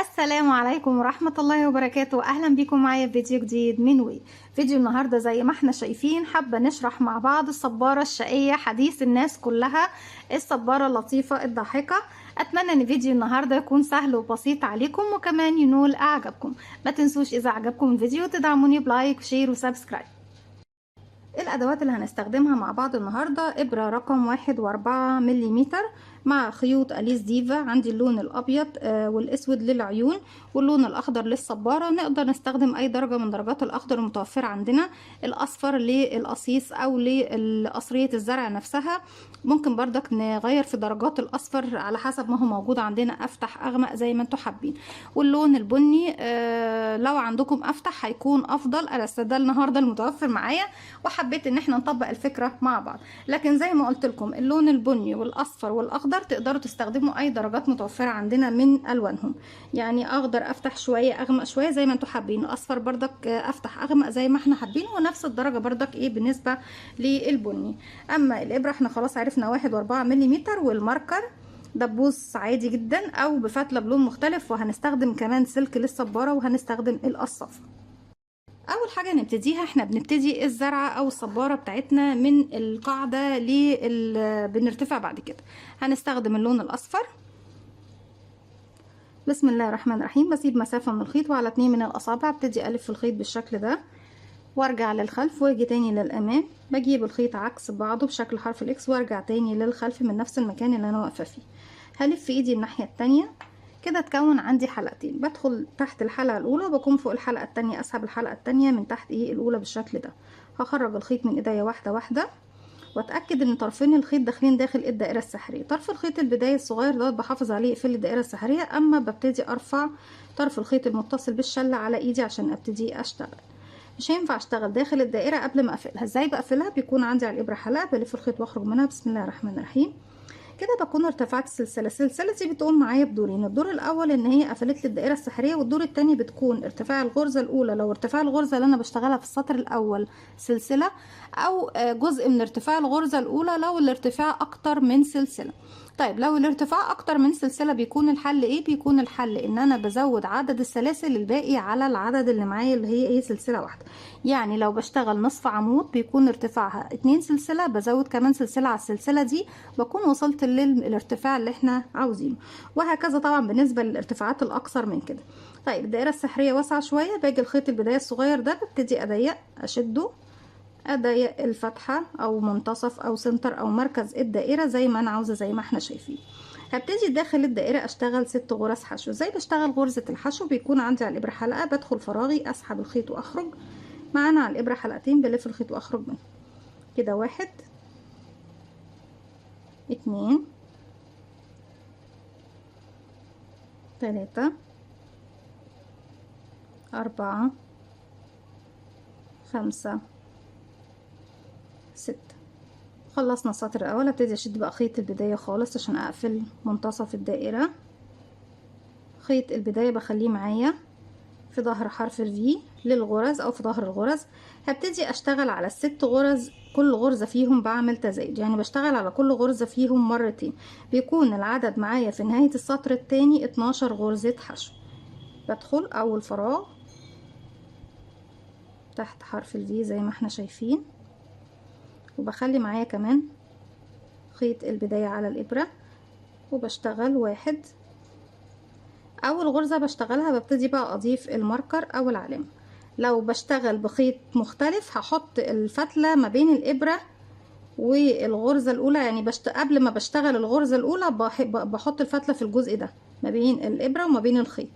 السلام عليكم ورحمة الله وبركاته. أهلا بكم معايا في فيديو جديد من وي. فيديو النهاردة زي ما احنا شايفين حابة نشرح مع بعض الصبارة الشقية حديث الناس كلها، الصبارة اللطيفة الضاحكة. أتمنى أن فيديو النهاردة يكون سهل وبسيط عليكم وكمان ينول أعجابكم. ما تنسوش إذا عجبكم الفيديو تدعموني بلايك وشير وسبسكرايب. الأدوات اللي هنستخدمها مع بعض النهاردة: إبرة رقم 1.4 ملم مع خيوط أليس ديفا. عندي اللون الأبيض والأسود للعيون واللون الأخضر للصبارة. نقدر نستخدم أي درجة من درجات الأخضر المتوفرة عندنا، الأصفر للقصيص أو لقصرية الزرع نفسها. ممكن بردك نغير في درجات الأصفر على حسب ما هو موجود عندنا، أفتح أغمق زي ما انتوا حابين. واللون البني لو عندكم أفتح هيكون أفضل. أنا ده النهاردة المتوفر معايا وحبيت ان احنا نطبق الفكرة مع بعض. لكن زي ما قلت لكم اللون البني والاصفر والاخضر تقدروا تستخدموا اي درجات متوفرة عندنا من الوانهم. يعني اخضر افتح شوية اغمق شوية زي ما انتوا حابين، اصفر بردك افتح اغمق زي ما احنا حابين، ونفس الدرجة بردك بالنسبة للبني. اما الابرة احنا خلاص عرفنا 1.4 ملم، والماركر دبوس عادي جدا او بفتلة بلون مختلف، وهنستخدم كمان سلك للصبارة وهنستخدم القصافة. اول حاجه نبتديها احنا بنبتدي الزرعه او الصباره بتاعتنا من القاعده بنرتفع بعد كده. هنستخدم اللون الاصفر. بسم الله الرحمن الرحيم. بسيب مسافه من الخيط وعلى 2 من الاصابع ابتدي الف في الخيط بالشكل ده، وارجع للخلف واجي تاني للامام. بجيب الخيط عكس بعضه بشكل حرف الاكس وارجع تاني للخلف من نفس المكان اللي انا واقفه فيه. هلف ايدي الناحيه التانية كده تكون عندي حلقتين. بدخل تحت الحلقه الاولى وبكون فوق الحلقه التانية، اسحب الحلقه التانية من تحت الاولى بالشكل ده. هخرج الخيط من ايديا واحده واحده واتاكد ان طرفين الخيط داخلين داخل الدائره السحريه. طرف الخيط البدايه الصغير دوت بحافظ عليه يقفل الدائره السحريه، اما ببتدي ارفع طرف الخيط المتصل بالشله على ايدي عشان ابتدي اشتغل. مش هينفع اشتغل داخل الدائره قبل ما اقفلها. ازاي بقفلها؟ بيكون عندي على الابره حلقه، بلف الخيط واخرج منها. بسم الله الرحمن الرحيم. كده بكون ارتفعت السلسله. السلسله دي بتقوم معايا بدورين: الدور الاول ان هي قفلت لي الدائره السحريه، والدور الثاني بتكون ارتفاع الغرزه الاولى. لو ارتفاع الغرزه اللي انا بشتغلها في السطر الاول سلسله، او جزء من ارتفاع الغرزه الاولى لو الارتفاع اكتر من سلسله. طيب لو الارتفاع اكتر من سلسله بيكون الحل ايه؟ بيكون الحل ان انا بزود عدد السلاسل الباقي على العدد اللي معايا اللي هي سلسله واحده. يعني لو بشتغل نصف عمود بيكون ارتفاعها 2 سلسله، بزود كمان سلسله على السلسله دي بكون وصلت للارتفاع اللي احنا عاوزينه. وهكذا طبعا بالنسبه للارتفاعات الاقصر من كده. طيب الدائره السحريه واسعه شويه، باجي الخيط البدايه الصغير ده ببتدي اضيق اشده، اضيق الفتحه او منتصف او سنتر او مركز الدائره زي ما انا عاوزه زي ما احنا شايفين. هبتدي داخل الدائره اشتغل 6 غرز حشو. زي بشتغل غرزه الحشو بيكون عندي على الابره حلقه، بدخل فراغي اسحب الخيط واخرج. معانا على الابره حلقتين، بلف الخيط واخرج منه كده. 1 2 3 4 5 6. خلصنا السطر الاول. ابتدي اشد بقى خيط البدايه خالص عشان اقفل منتصف الدائره. خيط البدايه بخليه معايا في ظهر حرف الفي للغرز او في ظهر الغرز. هبتدي اشتغل على ال6 غرز، كل غرزه فيهم بعمل تزايد، يعني بشتغل على كل غرزه فيهم مرتين. بيكون العدد معايا في نهايه السطر الثاني 12 غرزه حشو. بدخل اول فراغ تحت حرف الفي زي ما احنا شايفين، وبخلي معايا كمان خيط البداية على الإبرة وبشتغل 1. أول غرزة بشتغلها ببتدي بقى أضيف الماركر أو العلامة. لو بشتغل بخيط مختلف هحط الفتلة ما بين الإبرة والغرزة الأولى، يعني قبل ما بشتغل الغرزة الأولى بحط الفتلة في الجزء ده ما بين الإبرة وما بين الخيط.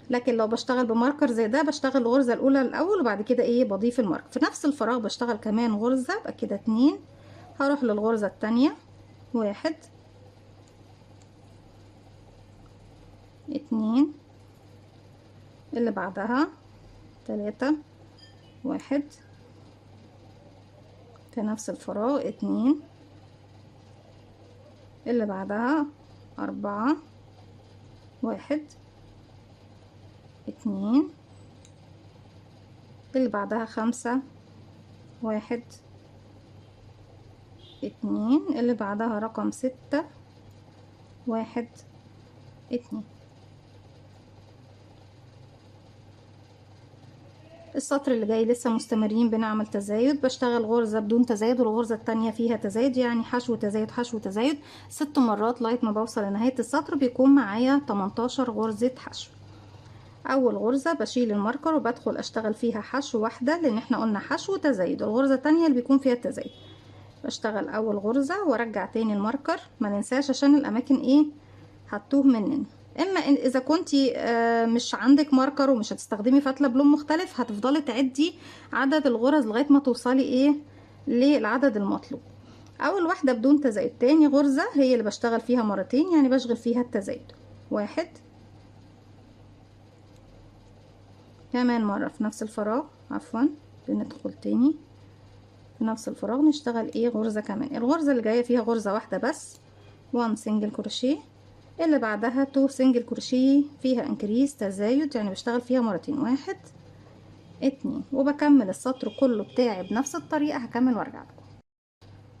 لكن لو بشتغل بماركر زي ده بشتغل الغرزة الأولى الأول وبعد كده بضيف الماركر. في نفس الفراغ بشتغل كمان غرزة، يبقى كده 2. هروح للغرزة التانية 1 2 اللي بعدها 3 1 في نفس الفراغ 2 اللي بعدها 4 1 2 اللي بعدها 5 1 2 اللي بعدها رقم 6 1 2. السطر اللي جاي لسه مستمرين بنعمل تزايد، بشتغل غرزة بدون تزايد والغرزة التانية فيها تزايد، يعني حشو تزايد حشو تزايد 6 مرات لغاية ما بوصل لنهاية السطر. بيكون معايا 18 غرزة حشو. اول غرزة بشيل الماركر وبدخل اشتغل فيها حشو واحدة، لان احنا قلنا حشو تزايد، الغرزة التانية اللي بيكون فيها التزايد. بشتغل اول غرزة وارجع تاني الماركر، ما ننساش عشان الاماكن ايه هتوه مننا. اما اذا كنتي مش عندك ماركر ومش هتستخدمي فتلة بلون مختلف، هتفضلي تعدي عدد الغرز لغاية ما توصلي ايه للعدد المطلوب. اول واحدة بدون تزايد، تاني غرزة هي اللي بشتغل فيها مرتين، يعني بشغل فيها التزايد. واحد، كمان مرة في نفس الفراغ، عفوا بندخل تاني في نفس الفراغ نشتغل ايه غرزة كمان. الغرزة اللي جاية فيها غرزة واحدة بس، 1 سنجل كروشيه، اللي بعدها 2 سنجل كروشيه فيها انكريز تزايد، يعني بشتغل فيها مرتين، واحد اتنين، وبكمل السطر كله بتاعي بنفس الطريقة. هكمل وارجع لكم.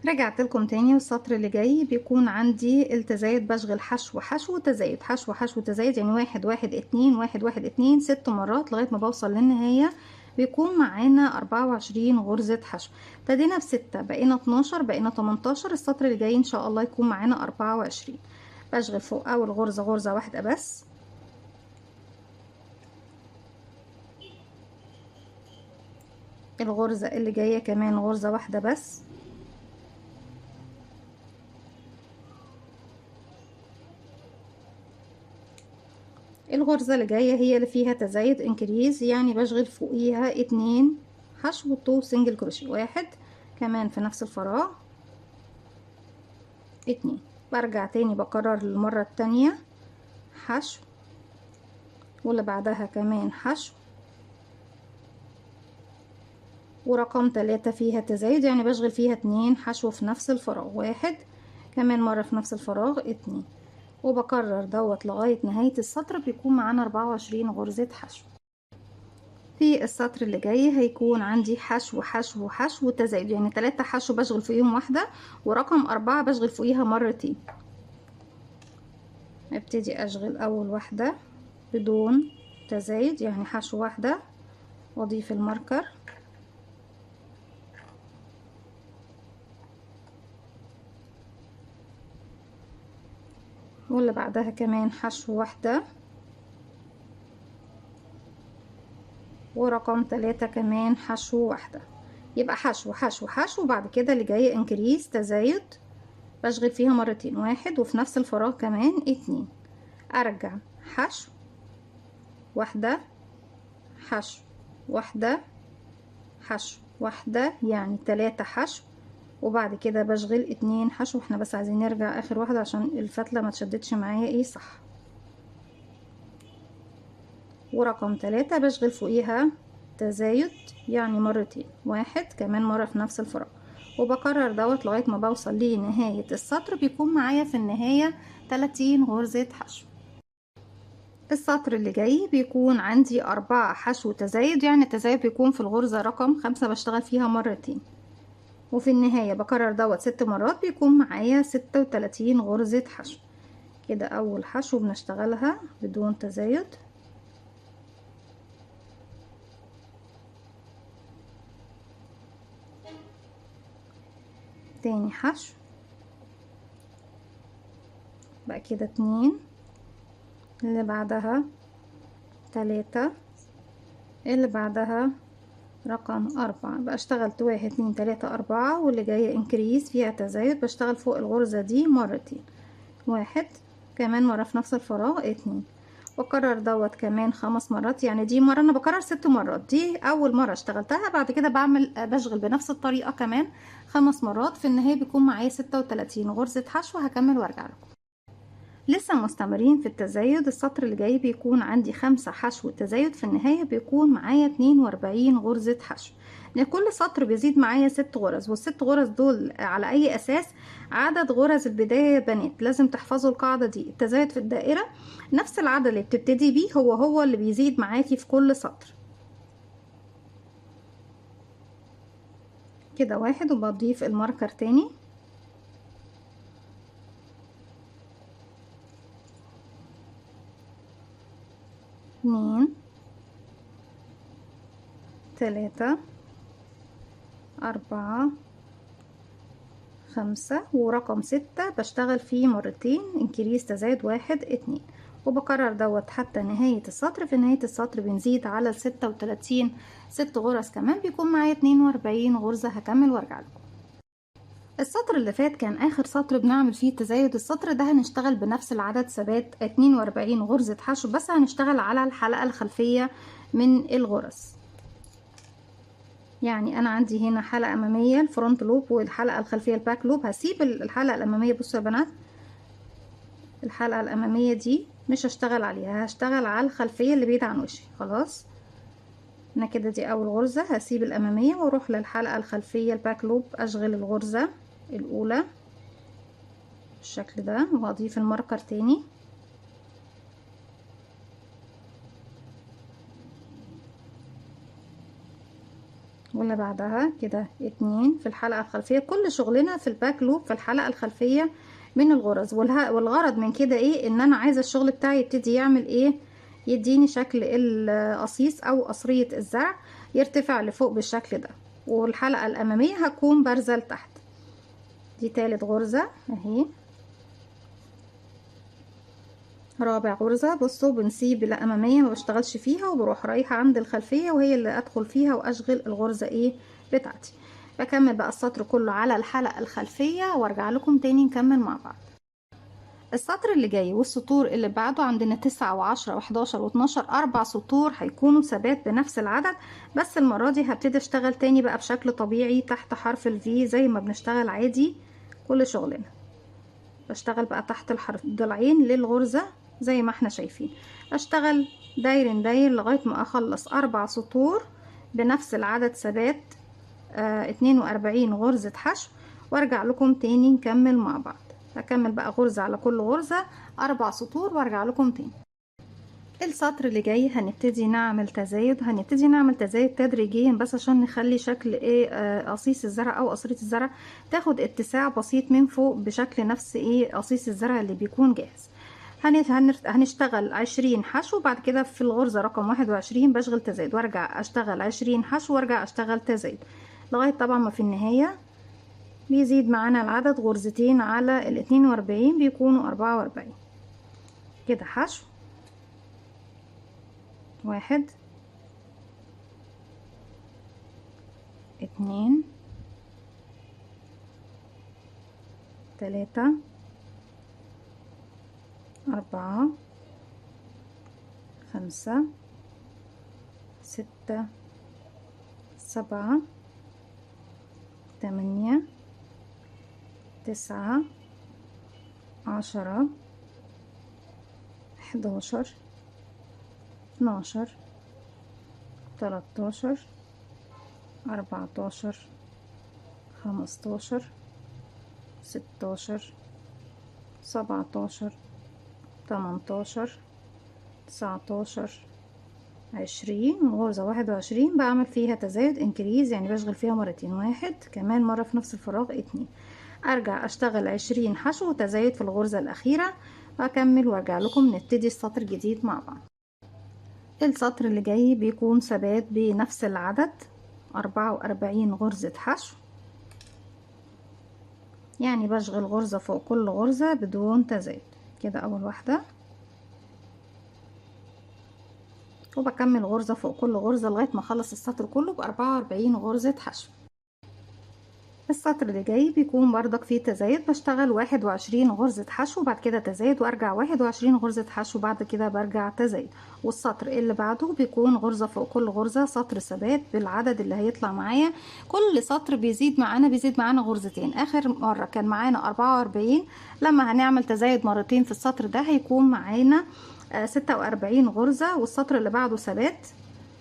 رجعت لكم تاني، والسطر اللي جاي بيكون عندي التزايد، بشغل حشو حشو تزايد حشو حشو تزايد، يعني واحد واحد اتنين واحد واحد اتنين 6 مرات لغاية ما بوصل للنهاية. بيكون معانا 24 غرزة حشو. ابتدينا بستة، بقينا 12، بقينا 18. السطر اللي جاي ان شاء الله يكون معانا 24. بشغل فوق اول غرزة غرزة واحدة بس، الغرزة اللي جاية كمان غرزة واحدة بس، الغرزة اللي جاية هي اللي فيها تزايد انكريز، يعني بشغل فوقيها اتنين حشو تو سنجل كروشيه، واحد كمان في نفس الفراغ اتنين. برجع تاني بكرر المرة التانية حشو، واللي بعدها كمان حشو، ورقم 3 فيها تزايد، يعني بشغل فيها اتنين حشو في نفس الفراغ، واحد كمان مرة في نفس الفراغ اتنين، وبكرر دوت لغاية نهاية السطر. بيكون معانا 24 غرزة حشو. في السطر اللي جاي هيكون عندي حشو حشو حشو تزايد، يعني 3 حشو بشغل فوقيهم واحدة، ورقم 4 بشغل فوقيها مرتين. ابتدي اشغل اول واحدة بدون تزايد، يعني حشو واحدة، واضيف الماركر، واللي بعدها كمان حشو واحدة، ورقم 3 كمان حشو واحدة. يبقى حشو حشو حشو، بعد كده اللي جاي انكريز تزايد، بشغل فيها مرتين، واحد وفي نفس الفراغ كمان اتنين، ارجع حشو واحدة حشو واحدة حشو واحدة، يعني 3 حشو، وبعد كده بشغل 2 حشو. احنا بس عايزين نرجع اخر واحدة عشان الفتلة ما تشددش معايا ايه صح. ورقم 3 بشغل فوقيها تزايد، يعني مرتين، واحد كمان مرة في نفس الفراغ، وبكرر دوت لغاية ما بوصل لنهاية السطر. بيكون معايا في النهاية 30 غرزة حشو. السطر اللي جاي بيكون عندي 4 حشو تزايد، يعني التزايد بيكون في الغرزة رقم 5 بشتغل فيها مرتين، وفي النهاية بكرر دوت 6 مرات. بيكون معايا 36 غرزة حشو. كده أول حشو بنشتغلها بدون تزايد، تاني حشو، بقى كده 2، اللي بعدها 3، اللي بعدها رقم 4. بقى اشتغلت 1 2 3 4، واللي جاية انكريز فيها تزايد، بشتغل فوق الغرزة دي مرتين، واحد كمان مرة في نفس الفراغ اتنين، بكرر دوت كمان 5 مرات، يعني دي مرة انا بكرر 6 مرات، دي اول مرة اشتغلتها. بعد كده بشغل بنفس الطريقة كمان 5 مرات. في النهاية بيكون معايا 36 غرزة حشو. هكمل وارجع لكم. لسه مستمرين في التزايد. السطر اللي جاي بيكون عندي 5 حشو تزايد، في النهاية بيكون معايا 42 غرزة حشو. لكل سطر بيزيد معايا 6 غرز، والست غرز دول على اي اساس؟ عدد غرز البداية يا بنات، لازم تحفظوا القاعدة دي. التزايد في الدائرة نفس العدد اللي بتبتدي بيه هو اللي بيزيد معاكي في كل سطر. كده واحد، وبضيف الماركر تاني، 2 3 4 5 ورقم 6 بشتغل فيه مرتين انكريز تزايد 1 2 وبكرر دوت حتى نهاية السطر. في نهاية السطر بنزيد على 36 6 غرز كمان، بيكون معايا 42 غرزة. هكمل وارجع لكم. السطر اللي فات كان اخر سطر بنعمل فيه تزايد. السطر ده هنشتغل بنفس العدد ثبات 42 غرزة حشو، بس هنشتغل على الحلقة الخلفية من الغرز. يعني انا عندي هنا حلقة امامية الفرونت لوب والحلقة الخلفية الباك لوب. هسيب الحلقة الامامية. بصوا يا بنات، الحلقة الامامية دي مش هشتغل عليها، هشتغل على الخلفية اللي بعيدة عن وشي. خلاص انا كده دي اول غرزة. هسيب الامامية واروح للحلقة الخلفية الباك لوب، اشغل الغرزة الاولى بالشكل ده واضيف الماركر تاني. واللي بعدها كده 2 في الحلقة الخلفية. كل شغلنا في الباك لوب في الحلقة الخلفية من الغرز. والغرض من كده ايه؟ ان انا عايزة الشغل بتاعي يبتدي يعمل ايه؟ يديني شكل القصيص او قصرية الزرع، يرتفع لفوق بالشكل ده. والحلقة الامامية هكون بارزة لتحت. دي تالت غرزة اهي. رابع غرزة. بصوا بنسيب الامامية ما بشتغلش فيها وبروح رايحة عند الخلفية وهي اللي ادخل فيها واشغل الغرزة ايه بتاعتي. بكمل بقى السطر كله على الحلقة الخلفية وارجع لكم تاني نكمل مع بعض. السطر اللي جاي والسطور اللي بعده عندنا 9 و10 و11 و12 4 سطور هيكونوا ثبات بنفس العدد، بس المرة دي هبتدي اشتغل تاني بقى بشكل طبيعي تحت حرف الفي زي ما بنشتغل عادي كل شغلنا. بشتغل بقى تحت الضلعين للغرزة زي ما احنا شايفين. اشتغل داير داير لغاية ما اخلص 4 سطور بنفس العدد ثبات 42 غرزة حشو وارجع لكم تاني نكمل مع بعض. هكمل بقى غرزة على كل غرزة 4 سطور وارجع لكم تاني. السطر اللي جاي هنبتدي نعمل تزايد تدريجيا بس عشان نخلي شكل ايه قصيص الزرع او قصرية الزرع تاخد اتساع بسيط من فوق بشكل نفس ايه قصيص الزرع اللي بيكون جاهز. هنشتغل 20 حشو. بعد كده في الغرزة رقم 21 بشغل تزايد وارجع اشتغل 20 حشو وارجع اشتغل تزايد لغاية طبعا ما في النهاية بيزيد معانا العدد غرزتين على ال 42 بيكونوا 44 كده. حشو 1 2 3 4 5 6 7 8 9 10 11 12 13 14 15 16 17 18 19 20. غرزة 21 بعمل فيها تزايد انكريز يعني بشغل فيها مرتين، 1 كمان مرة في نفس الفراغ 2. ارجع اشتغل 20 حشو تزايد في الغرزة الاخيرة واكمل وارجع لكم نبتدي السطر جديد مع بعض. السطر اللي جاي بيكون ثبات بنفس العدد 44 غرزة حشو، يعني بشغل غرزة فوق كل غرزة بدون تزايد. كده اول واحدة وبكمل غرزة فوق كل غرزة لغاية ما اخلص السطر كله ب44 غرزة حشو. السطر اللي جاي بيكون بردك فيه تزايد. بشتغل 21 غرزة حشو بعد كده تزايد وارجع 21 غرزة حشو بعد كده برجع تزايد. والسطر اللي بعده بيكون غرزة فوق كل غرزة سطر ثبات بالعدد اللي هيطلع معايا. كل سطر بيزيد معانا غرزتين. اخر مرة كان معانا 44. لما هنعمل تزايد مرتين في السطر ده هيكون معانا 46 غرزة والسطر اللي بعده ثبات.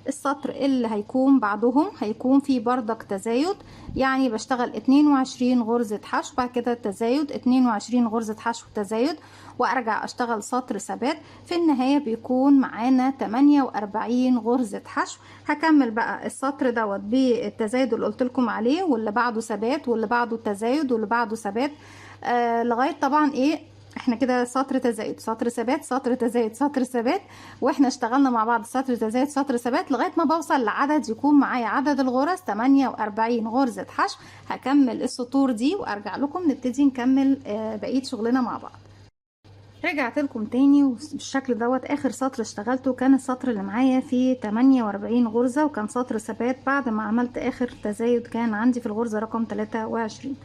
السطر اللي هيكون بعدهم هيكون فيه بردك تزايد، يعني بشتغل 22 غرزة حشو بعد كده تزايد 22 غرزة حشو تزايد وارجع اشتغل سطر ثبات. في النهاية بيكون معانا 48 غرزة حشو. هكمل بقى السطر دوت بالتزايد اللي قلت لكم عليه واللي بعده ثبات واللي بعده تزايد واللي بعده ثبات لغاية طبعا ايه احنا كده سطر تزايد سطر ثبات سطر تزايد سطر ثبات، واحنا اشتغلنا مع بعض سطر تزايد سطر ثبات لغايه ما بوصل لعدد يكون معايا عدد الغرز 48 غرزه حشو. هكمل السطور دي وارجع لكم نبتدي نكمل بقيه شغلنا مع بعض. رجعت لكم تاني وبالشكل دوت. اخر سطر اشتغلته كان السطر اللي معايا فيه 48 غرزة، وكان سطر ثبات بعد ما عملت اخر تزايد كان عندي في الغرزة رقم 23.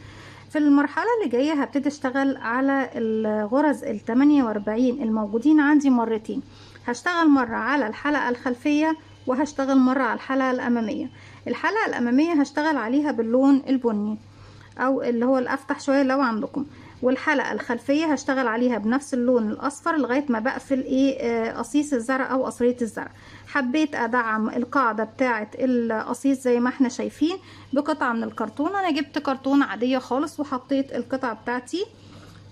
في المرحلة اللي جاية هبتدي اشتغل على الغرز ال 48 الموجودين عندي مرتين. هشتغل مرة على الحلقة الخلفية وهشتغل مرة على الحلقة الامامية. الحلقة الامامية هشتغل عليها باللون البني او اللي هو الافتح شويه لو عندكم، والحلقه الخلفيه هشتغل عليها بنفس اللون الاصفر لغايه ما بقفل قصيص الزرع او قصريه الزرع. حبيت ادعم القاعده بتاعه القصيص زي ما احنا شايفين بقطعه من الكرتون. انا جبت كرتونه عاديه خالص وحطيت القطعه بتاعتي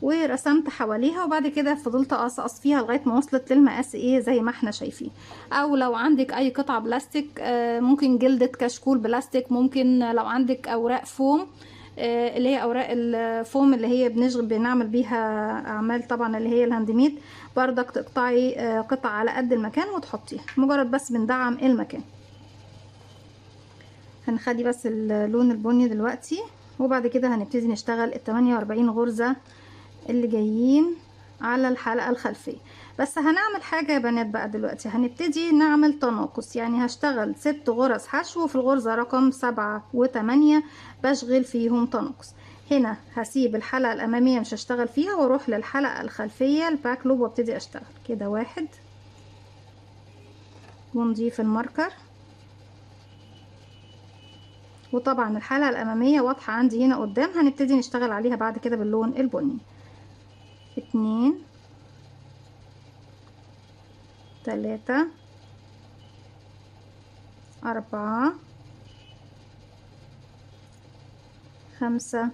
ورسمت حواليها، وبعد كده فضلت اقصقص فيها لغايه ما وصلت للمقاس زي ما احنا شايفين. او لو عندك اي قطعه بلاستيك ممكن جلدة كشكول بلاستيك، ممكن لو عندك اوراق فوم اللي هي اوراق الفوم اللي هي بنعمل بيها اعمال طبعا اللي هي الهاند ميد، بردك تقطعي قطع على قد المكان وتحطيها، مجرد بس بندعم المكان. هنخلي بس اللون البني دلوقتي، وبعد كده هنبتدي نشتغل ال 48 غرزة اللي جايين على الحلقة الخلفية. بس هنعمل حاجة يا بنات بقى دلوقتي، هنبتدي نعمل تناقص، يعني هشتغل 6 غرز حشو في الغرزة رقم 7 و8 بشغل فيهم تناقص. هنا هسيب الحلقة الأمامية مش هشتغل فيها واروح للحلقة الخلفية الباك لوب وابتدي اشتغل كده 1 ونضيف الماركر. وطبعا الحلقة الأمامية واضحة عندي هنا قدام، هنبتدي نشتغل عليها بعد كده باللون البني. 2 3 4 5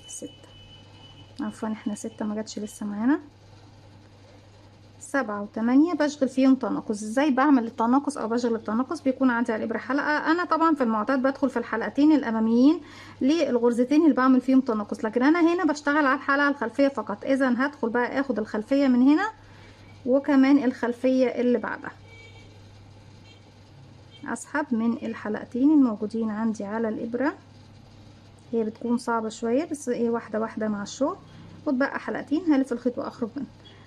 6 عفوا احنا 6 ما جاتش لسه معانا. 7 و8 بشغل فيهم تناقص. ازاي بعمل التناقص او بشغل التناقص؟ بيكون عندي على الابره حلقه. انا طبعا في المعتاد بدخل في الحلقتين الاماميين للغرزتين اللي بعمل فيهم تناقص، لكن انا هنا بشتغل على الحلقه الخلفيه فقط. اذا هدخل بقى اخد الخلفيه من هنا وكمان الخلفيه اللي بعدها، اسحب من الحلقتين الموجودين عندي على الابره. هي بتكون صعبة شوية بس واحدة واحدة مع الشغل. وتبقى حلقتين هلف الخيط واخرج منه.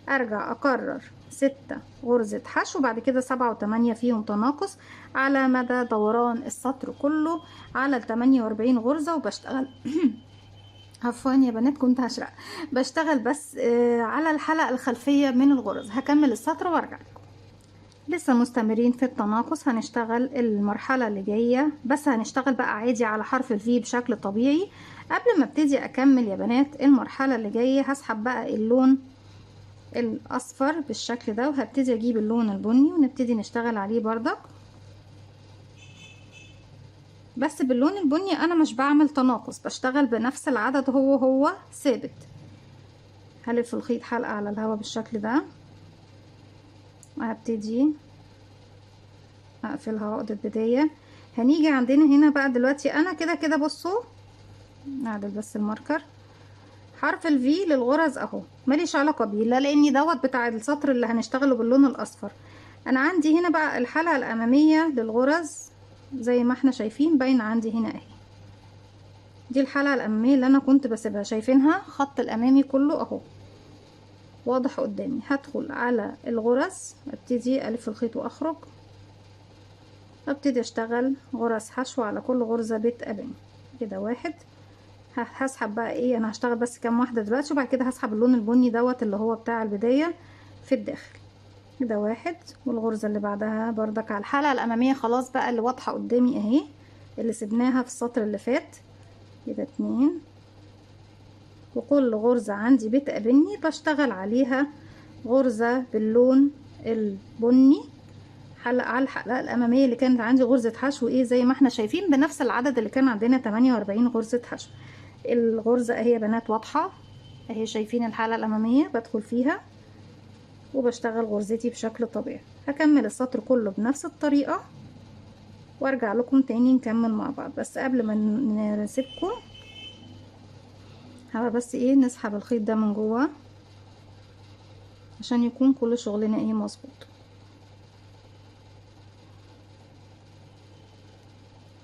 ارجع اكرر 6 غرزة حشو وبعد كده 7 و8 فيهم تناقص على مدى دوران السطر كله على 48 غرزة. وبشتغل عفوا يا بنات كنت هشرق، بشتغل بس على الحلقة الخلفية من الغرز. هكمل السطر وارجع لكم. لسه مستمرين في التناقص، هنشتغل المرحلة اللي جاية بس هنشتغل بقى عادي على حرف الفي بشكل طبيعي. قبل ما ابتدي اكمل يا بنات المرحلة اللي جاية هسحب بقى اللون الاصفر بالشكل ده، وهبتدي اجيب اللون البني ونبتدي نشتغل عليه بردك. بس باللون البني انا مش بعمل تناقص، بشتغل بنفس العدد هو ثابت. هلف الخيط حلقة على الهواء بالشكل ده وهبتدي اقفلها عقدة بداية. هنيجي عندنا هنا بقى دلوقتي انا كده بصوا نعدل بس الماركر. حرف الفي للغرز اهو ماليش علاقة بيه لا، لاني دوت بتاع السطر اللي هنشتغله باللون الاصفر. انا عندي هنا بقى الحلقة الامامية للغرز زي ما احنا شايفين باينة عندي هنا اهي. دي الحلقة الامامية اللي انا كنت بسيبها، شايفينها خط الامامي كله اهو واضح قدامي. هدخل على الغرز ابتدي الف الخيط واخرج، ابتدي اشتغل غرز حشو على كل غرزة بتقابلني كده 1. هسحب بقى انا هشتغل بس كام واحدة دلوقتي وبعد كده هسحب اللون البني دوت اللي هو بتاع البداية في الداخل كده 1. والغرزة اللي بعدها بردك على الحلقة الامامية خلاص بقى اللي واضحة قدامي اهي اللي سبناها في السطر اللي فات كده 2. وكل غرزة عندي بتقابلني بشتغل عليها غرزة باللون البني على الحلقة الأمامية اللي كانت عندي غرزة حشو زي ما احنا شايفين بنفس العدد اللي كان عندنا 48 غرزة حشو. الغرزة اهي يا بنات واضحة اهي، شايفين الحلقة الأمامية بدخل فيها وبشتغل غرزتي بشكل طبيعي. هكمل السطر كله بنفس الطريقة وارجع لكم تاني نكمل مع بعض. بس قبل ما نسيبكم هبقى بس ايه نسحب الخيط ده من جوه عشان يكون كل شغلنا ايه مظبوط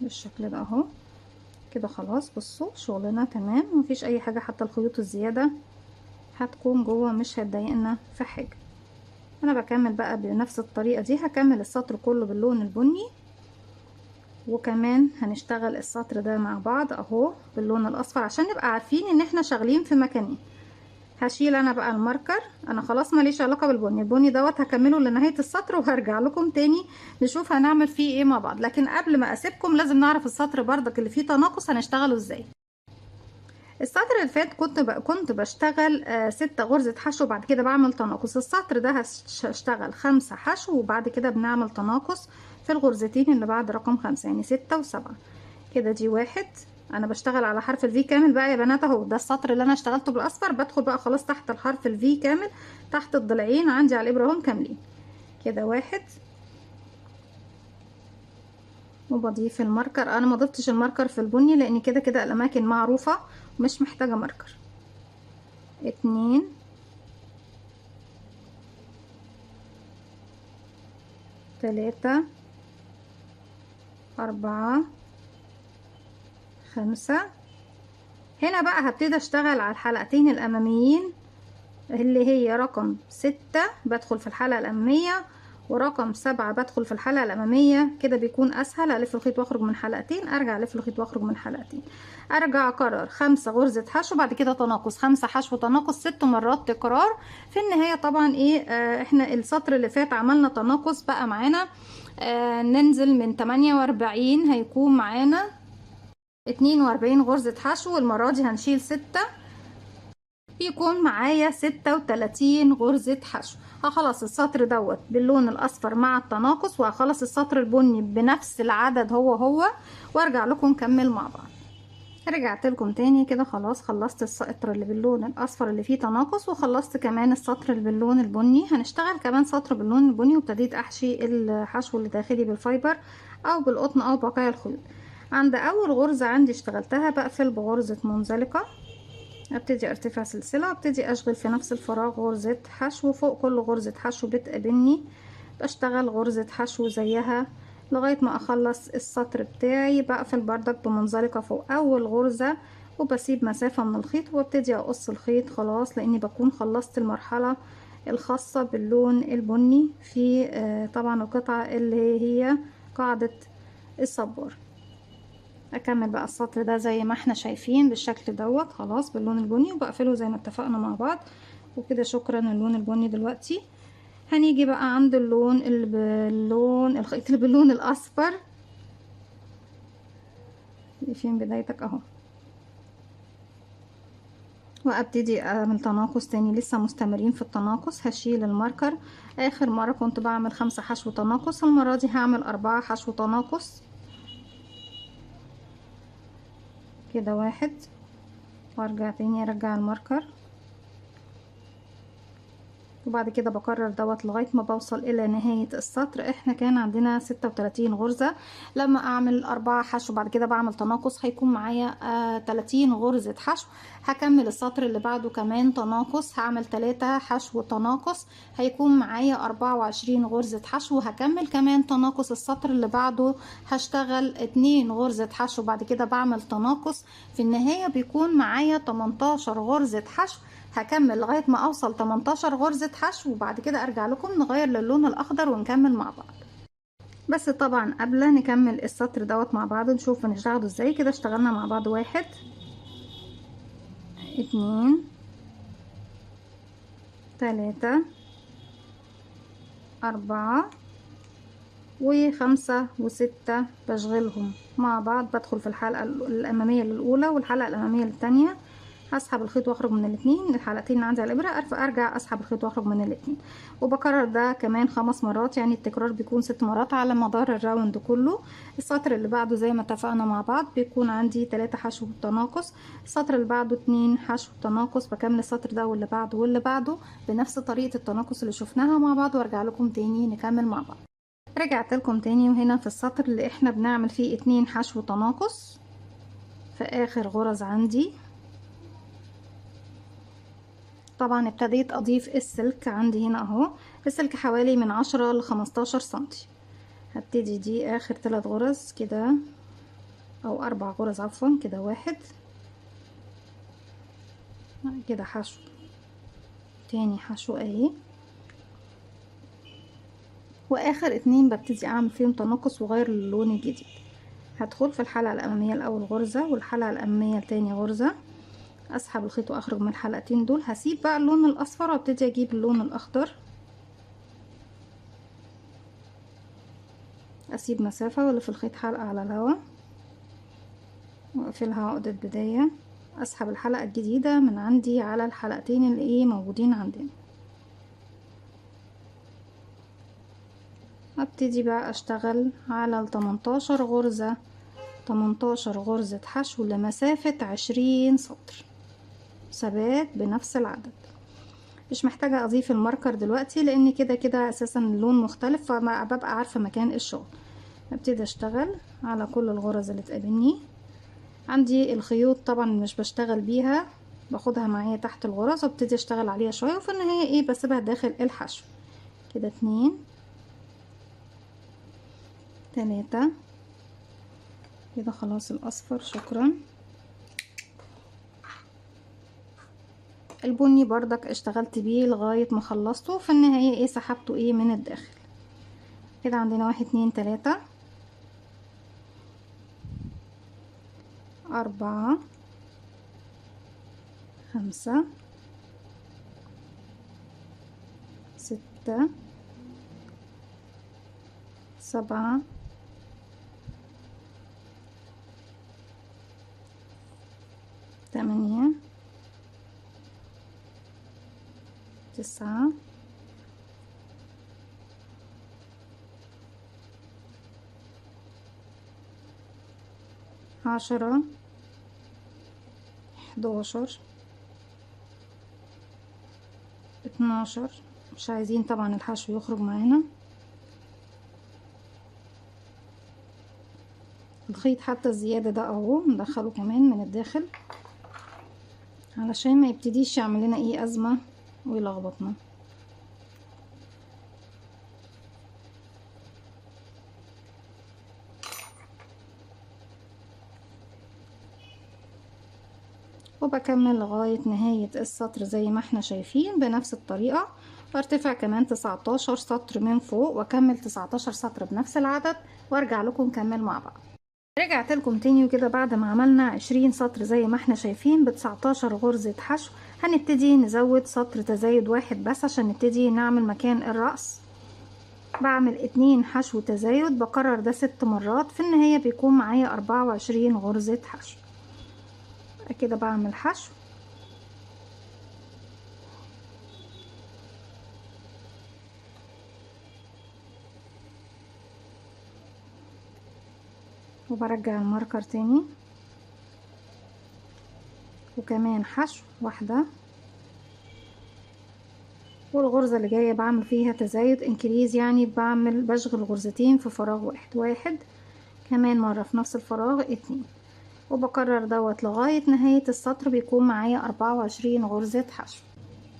بالشكل ده اهو كده. خلاص بصوا شغلنا تمام مفيش اي حاجة، حتى الخيوط الزيادة هتكون جوه مش هتضايقنا في حاجة. انا بكمل بقى بنفس الطريقة دي، هكمل السطر كله باللون البني، وكمان هنشتغل السطر ده مع بعض اهو باللون الاصفر عشان نبقى عارفين ان احنا شغالين في مكانين. هشيل انا بقى الماركر، انا خلاص ماليش علاقة بالبني، البني دوت هكمله لنهاية السطر وهرجع لكم تاني نشوف هنعمل فيه ايه مع بعض. لكن قبل ما اسيبكم لازم نعرف السطر بردك اللي فيه تناقص هنشتغله ازاي. السطر اللي فات كنت بشتغل 6 غرزة حشو وبعد كده بعمل تناقص. السطر ده هشتغل 5 حشو وبعد كده بنعمل تناقص في الغرزتين اللي بعد رقم 5، يعني 6 و7 كده. دي 1. انا بشتغل على حرف الفي كامل بقى يا بنات اهو، ده السطر اللي انا اشتغلته بالاصفر. بدخل بقى خلاص تحت الحرف الفي كامل، تحت الضلعين عندي على الابره هم كاملين كده. 1 وبضيف الماركر. انا ما ضفتش الماركر في البني لان كده كده الاماكن معروفه ومش محتاجه ماركر. 2 3 4 5. هنا بقى هبتدي اشتغل على الحلقتين الاماميين اللي هي رقم 6 بدخل في الحلقة الامامية، ورقم 7 بدخل في الحلقة الامامية. كده بيكون اسهل، الف الخيط واخرج من حلقتين، ارجع الف الخيط واخرج من حلقتين، ارجع اكرر 5 غرزة حشو بعد كده تناقص، 5 حشو تناقص، 6 مرات تكرار. في النهاية طبعا ايه احنا السطر اللي فات عملنا تناقص بقى معانا ننزل من 48 هيكون معانا 42 غرزة حشو. المرة دي هنشيل 6 بيكون معايا 36 غرزة حشو. هخلص السطر دوت باللون الاصفر مع التناقص، وهخلص السطر البني بنفس العدد هو وارجع لكم نكمل مع بعض. رجعت لكم تاني كده. خلاص خلصت السطر اللي باللون الاصفر اللي فيه تناقص، وخلصت كمان السطر اللي باللون البني. هنشتغل كمان سطر باللون البني، وابتديت احشي الحشو اللي داخلي بالفايبر او بالقطن او بقايا الخيوط. عند اول غرزة عندي اشتغلتها بقفل بغرزة منزلقة، ابتدي ارتفع سلسلة وابتدي اشغل في نفس الفراغ غرزة حشو. فوق كل غرزة حشو بتقابلني بشتغل غرزة حشو زيها لغاية ما اخلص السطر بتاعي. بقفل بردك بمنزلقة فوق اول غرزة وبسيب مسافة من الخيط وابتدي اقص الخيط خلاص، لاني بكون خلصت المرحلة الخاصة باللون البني في طبعا القطعة اللي هي قاعدة الصبار. اكمل بقى السطر ده زي ما احنا شايفين بالشكل دوت خلاص باللون البني، وبقفله زي ما اتفقنا مع بعض. وكده شكرا اللون البني. دلوقتي هنيجي بقى عند اللون اللي باللون الخيط اللي باللون الاصفر. فين بدايتك اهو، وابتدي اعمل تناقص تاني. لسه مستمرين في التناقص. هشيل الماركر. اخر مرة كنت بعمل 5 حشو تناقص، المرة دي هعمل 4 حشو تناقص كده. 1 وارجع تاني ارجع الماركر، وبعد كده بكرر دوت لغاية ما بوصل الى نهاية السطر. احنا كان عندنا 36 غرزة، لما اعمل 4 حشو بعد كده بعمل تناقص هيكون معايا 30 غرزة حشو. هكمل السطر اللي بعده كمان تناقص، هعمل 3 حشو تناقص هيكون معايا 24 غرزة حشو. هكمل كمان تناقص السطر اللي بعده، هشتغل 2 غرزة حشو بعد كده بعمل تناقص. في النهاية بيكون معايا 18 غرزة حشو. هكمل لغاية ما اوصل 18 غرزة حشو، وبعد كده ارجع لكم نغير للون الاخضر ونكمل مع بعض. بس طبعا قبل نكمل السطر دوت مع بعض نشوف هنشتغله ازاي. كده اشتغلنا مع بعض 1 2 3 4 و5 و6 بشغلهم مع بعض. بدخل في الحلقة الامامية للاولى والحلقة الامامية للتانية، هسحب الخيط واخرج من الاثنين. الحلقتين اللي عندي على الابره ارجع اسحب الخيط واخرج من الاثنين، وبكرر ده كمان 5 مرات، يعني التكرار بيكون 6 مرات على مدار الراوند كله. السطر اللي بعده زي ما اتفقنا مع بعض بيكون عندي 3 حشو تناقص، السطر اللي بعده 2 حشو تناقص. بكمل السطر ده واللي بعده واللي بعده بنفس طريقه التناقص اللي شفناها مع بعض، وارجع لكم تاني نكمل مع بعض. رجعت لكم تاني، وهنا في السطر اللي احنا بنعمل فيه 2 حشو تناقص في اخر غرز عندي طبعا ابتديت اضيف السلك عندي هنا اهو. السلك حوالي من 10 ل 15 سنتي. هبتدي دي اخر 3 غرز كده، او 4 غرز عفوا، كده 1 كده حشو، تاني حشو اهي، واخر 2 ببتدي اعمل فيهم تناقص واغير اللون الجديد. هدخل في الحلقة الامامية الاول غرزة، والحلقة الامامية التاني غرزة، اسحب الخيط واخرج من الحلقتين دول. هسيب بقى اللون الاصفر وابتدي اجيب اللون الاخضر، اسيب مسافة والف الخيط حلقة على الهواء واقفلها عقدة بداية، اسحب الحلقة الجديدة من عندي على الحلقتين اللي ايه موجودين عندنا. ابتدي بقى اشتغل على 18 غرزة، 18 غرزة حشو لمسافة 20 سطر ثبات بنفس العدد. مش محتاجة اضيف الماركر دلوقتي لان كده كده اساسا اللون مختلف، فما ببقى عارفة مكان الشغل. ابتدي اشتغل على كل الغرز اللي تقابلني. عندي الخيوط طبعا مش بشتغل بيها، باخدها معايا تحت الغرز وابتدي اشتغل عليها شوية، وفي النهاية ايه بسيبها داخل الحشو. كده 2 3 كده خلاص الاصفر شكرا. البني بردك اشتغلت بيه لغاية ما خلصته، في النهاية ايه سحبته ايه من الداخل. كده عندنا 1 2 3 4 5 6 7 8 9 10 11 12. مش عايزين طبعا الحشو يخرج معانا. الخيط حتى الزيادة ده اهو ندخله كمان من الداخل علشان ما يبتديش يعمل لنا ايه ازمة ويلخبطنا. وبكمل لغاية نهاية السطر زي ما احنا شايفين بنفس الطريقة، وارتفع كمان 19 سطر من فوق واكمل 19 سطر بنفس العدد، وارجع لكم نكمل مع بعض. رجعت لكم تاني وكده بعد ما عملنا 20 سطر زي ما احنا شايفين ب 19 غرزة حشو. هنبتدي نزود سطر تزايد واحد بس عشان نبتدي نعمل مكان الرأس. بعمل 2 حشو تزايد، بكرر ده 6 مرات، في النهاية بيكون معايا 24 غرزة حشو. كده بعمل حشو وبرجع الماركر تاني، وكمان حشو واحدة، والغرزة اللي جاية بعمل فيها تزايد انكريز، يعني بشغل غرزتين في فراغ واحد، واحد كمان مرة في نفس الفراغ 2، وبكرر دوت لغاية نهاية السطر بيكون معايا 24 غرزة حشو.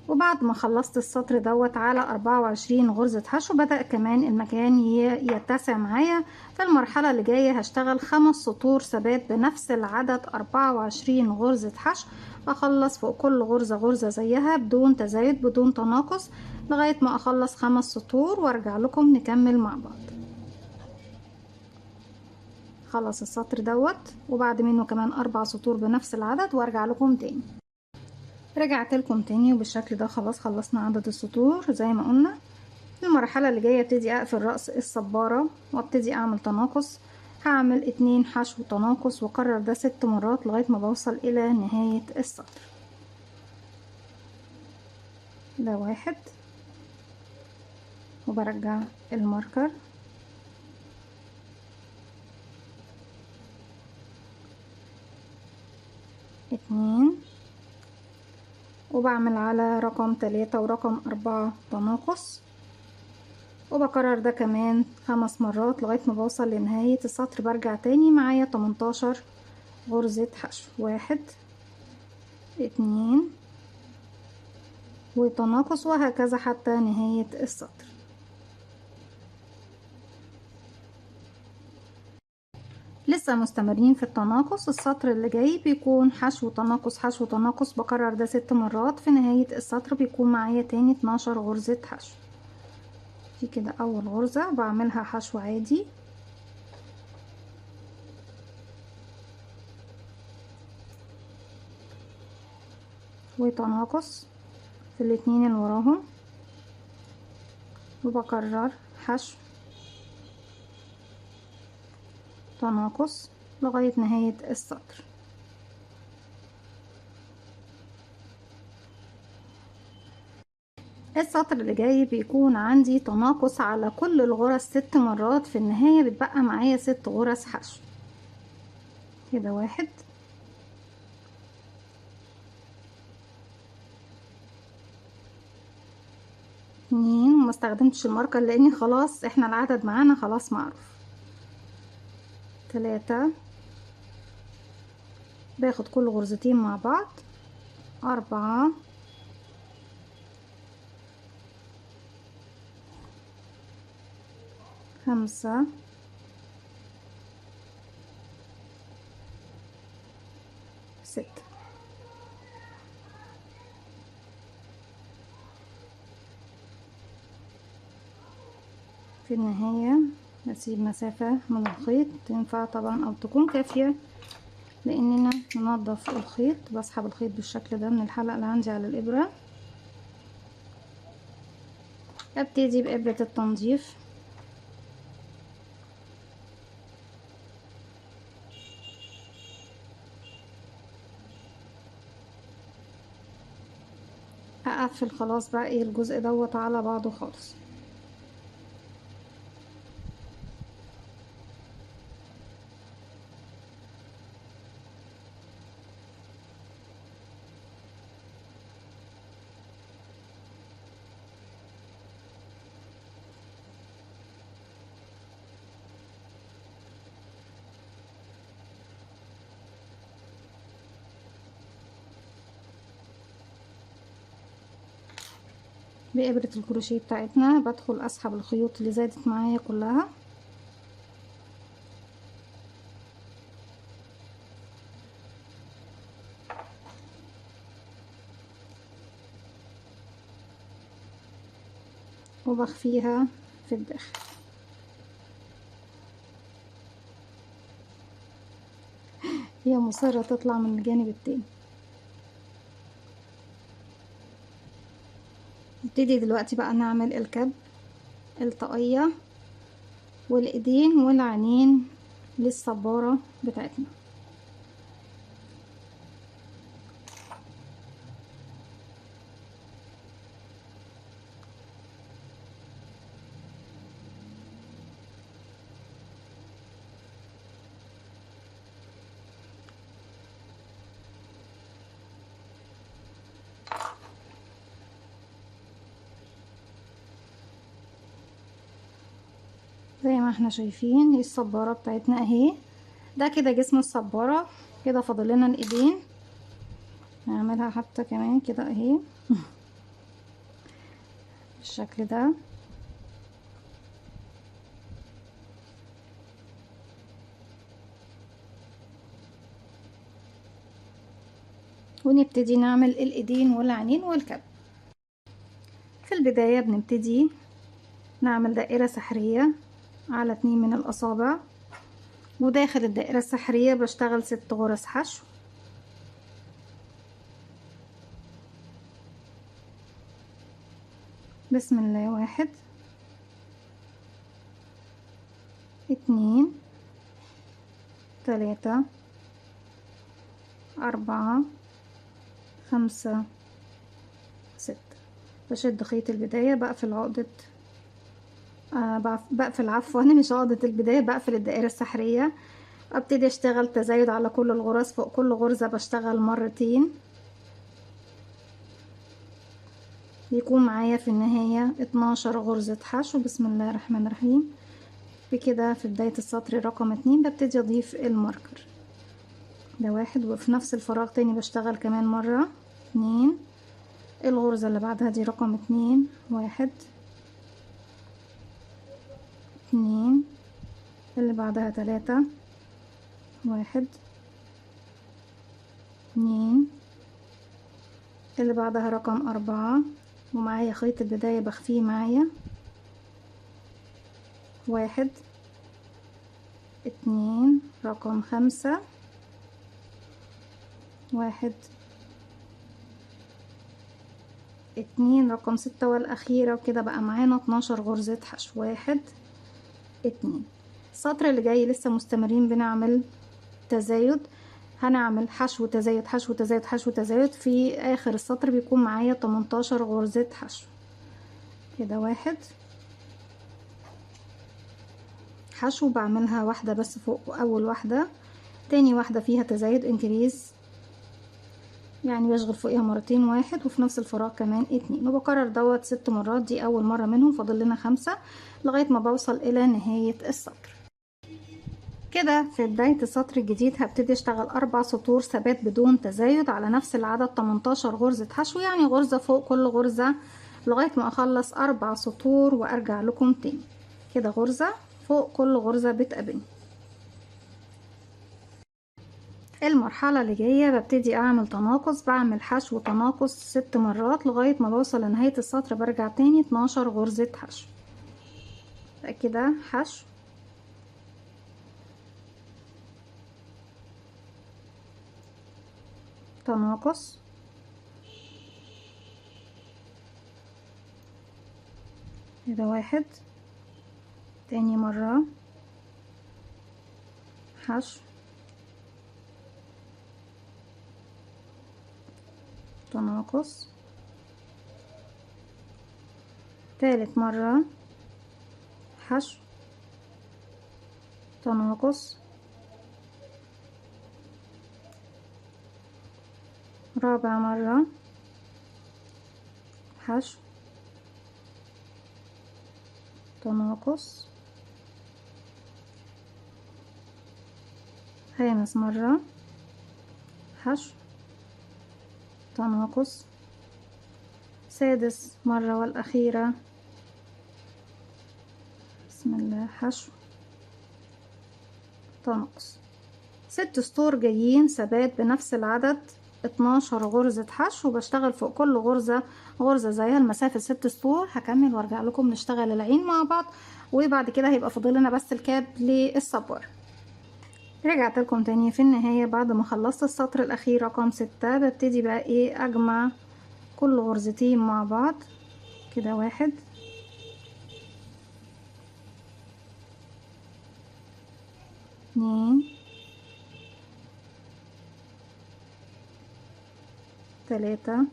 وبعد ما خلصت السطر دوت على 24 غرزة حشو بدأ كمان المكان يتسع معايا. في المرحلة اللي جاية هشتغل 5 سطور ثبات بنفس العدد 24 غرزة حشو، اخلص فوق كل غرزة غرزة زيها بدون تزايد بدون تناقص لغاية ما اخلص 5 سطور وارجع لكم نكمل مع بعض. خلص السطر دوت وبعد منه كمان 4 سطور بنفس العدد وارجع لكم تاني. رجعت لكم تاني وبالشكل ده خلاص خلصنا عدد السطور زي ما قلنا. في المرحلة اللي جاية ابتدي اقفل رأس الصبارة وابتدي اعمل تناقص. هعمل 2 حشو تناقص واكرر ده 6 مرات لغاية ما بوصل الى نهاية السطر. ده 1 وبرجع الماركر، 2 وبعمل على رقم 3 ورقم 4 تناقص، وبكرر ده كمان 5 مرات لغاية ما بوصل لنهاية السطر. برجع تاني معايا 18 غرزة حشو، 1 2 وتناقص، وهكذا حتى نهاية السطر. لسه مستمرين في التناقص. السطر اللي جاي بيكون حشو تناقص حشو تناقص، بكرر ده 6 مرات. في نهاية السطر بيكون معايا تاني 12 غرزة حشو. في كده اول غرزة بعملها حشو عادي، وتناقص في الاتنين اللي وراهم، وبكرر حشو تناقص لغاية نهاية السطر. السطر اللي جاي بيكون عندي تناقص على كل الغرز 6 مرات. في النهاية بتبقى معايا 6 غرز حشو. كده 1 2، وما استخدمتش الماركر لاني خلاص احنا العدد معانا خلاص معروف. 3 باخد كل غرزتين مع بعض. 4 5 6. في النهاية بسيب مسافة من الخيط تنفع طبعا او تكون كافية لاننا ننظف الخيط. بسحب الخيط بالشكل ده من الحلقة اللي عندي على الابرة. ابتدي بابرة التنظيف، اقفل خلاص بقى ايه الجزء دوت على بعضه خالص. بإبرة الكروشيه بتاعتنا بدخل اسحب الخيوط اللي زادت معايا كلها، وبخفيها في الداخل. هي مصرة تطلع من الجانب التاني. نبتدي دلوقتي بقى نعمل الكب، الطاقية والايدين والعينين للصبارة بتاعتنا. زي ما احنا شايفين الصبارة بتاعتنا اهي. ده كده جسم الصبارة. كده فاضل لنا الايدين، نعملها حتى كمان كده اهي بالشكل ده. ونبتدي نعمل الايدين والعينين والكب. في البداية بنبتدي نعمل دائرة سحرية على 2 من الأصابع، وداخل الدائرة السحرية بشتغل 6 غرز حشو. بسم الله. 1 2 3 4 5 6. بشد خيط البداية، بقفل عقدة بقفل عفوا مش عقدة البداية، بقفل الدائرة السحرية. ابتدي اشتغل تزايد على كل الغرز. فوق كل غرزة بشتغل مرتين، يكون معايا في النهاية 12 غرزة حشو. بسم الله الرحمن الرحيم. بكده في بداية السطر رقم 2 ببتدي اضيف الماركر. ده 1، وفي نفس الفراغ تاني بشتغل كمان مرة 2 الغرزة اللي بعدها دي رقم 2، 1 2، اللي بعدها 3، 1 2، اللي بعدها رقم 4 ومعايا خيط البداية بخفيه معايا، 1 2، رقم 5، 1 2، رقم 6 والأخيرة، وكده بقى معانا 12 غرزة حشو، 1 2. السطر اللي جاي لسه مستمرين بنعمل تزايد، هنعمل حشو تزايد حشو تزايد حشو تزايد، في آخر السطر بيكون معايا 18 غرزة حشو. كده 1 حشو بعملها واحدة بس فوق أول واحدة، تاني واحدة فيها تزايد انكريز، يعني بشغل فوقيها مرتين 1 وفي نفس الفراغ كمان 2، وبكرر دوت 6 مرات، دي أول مرة منهم، فاضل لنا 5 لغاية ما بوصل إلى نهاية السطر. كده في بداية السطر الجديد هبتدي اشتغل 4 سطور ثبات بدون تزايد على نفس العدد، 18 غرزة حشو، يعني غرزة فوق كل غرزة لغاية ما اخلص 4 سطور وارجع لكم تاني. كده غرزة فوق كل غرزة بتقابلني. المرحلة اللي جاية ببتدي اعمل تناقص، بعمل حشو تناقص 6 مرات لغاية ما بوصل لنهاية السطر، برجع تاني 12 غرزة حشو. كده حشو تناقص، كده 1، تاني مرة حشو تناقص، تالت مرة حشو تناقص، رابع مرة حشو تناقص، خامس مرة حشو تناقص، سادس مرة والأخيرة بسم الله حشو تناقص. 6 سطور جايين ثبات بنفس العدد، 12 غرزة حشو، وبشتغل فوق كل غرزة غرزة زيها المسافة 6 سطور. هكمل وارجع لكم نشتغل العين مع بعض، وبعد كده هيبقى فاضل لنا بس الكاب للصبار. رجعت لكم تاني في النهاية بعد ما خلصت السطر الأخير رقم 6، ببتدي بقى ايه أجمع كل غرزتين مع بعض. كده 1 2 3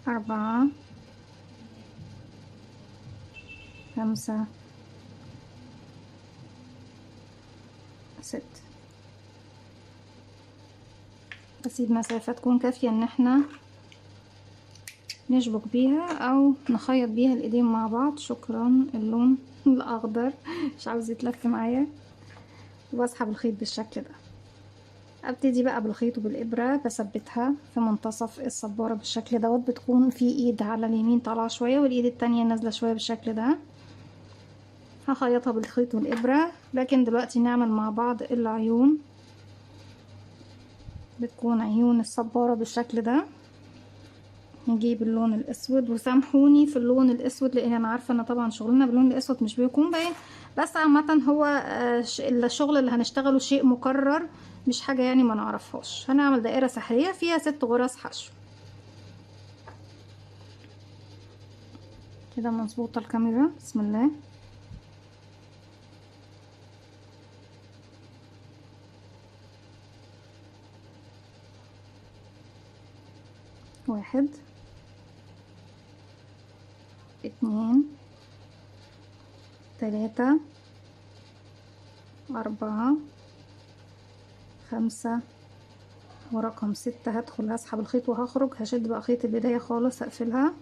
4 5 6. بسيب مسافة تكون كافية ان احنا نشبك بيها او نخيط بيها الايدين مع بعض. شكرا. اللون الاخضر مش عاوز يتلف معايا، وبسحب الخيط بالشكل ده. ابتدي بقى بالخيط وبالابره بثبتها في منتصف الصباره بالشكل دوت، بتكون في ايد على اليمين طالعه شويه والايد التانية نازله شويه بالشكل ده. هخيطها بالخيط والابره. لكن دلوقتي نعمل مع بعض العيون، بتكون عيون الصباره بالشكل ده. نجيب اللون الاسود، وسامحوني في اللون الاسود لان انا عارفه ان طبعا شغلنا باللون الاسود مش بيكون باين، بس عامه هو الشغل اللي هنشتغله شيء مكرر، مش حاجه يعني ما نعرفهاش. هنعمل دائره سحريه فيها 6 غرز حشو. كده مظبوطه الكاميرا. بسم الله. واحد 2 3 4 5 ورقم 6. هدخل هسحب الخيط وهخرج، هشد بقى خيط البداية خالص، هقفلها.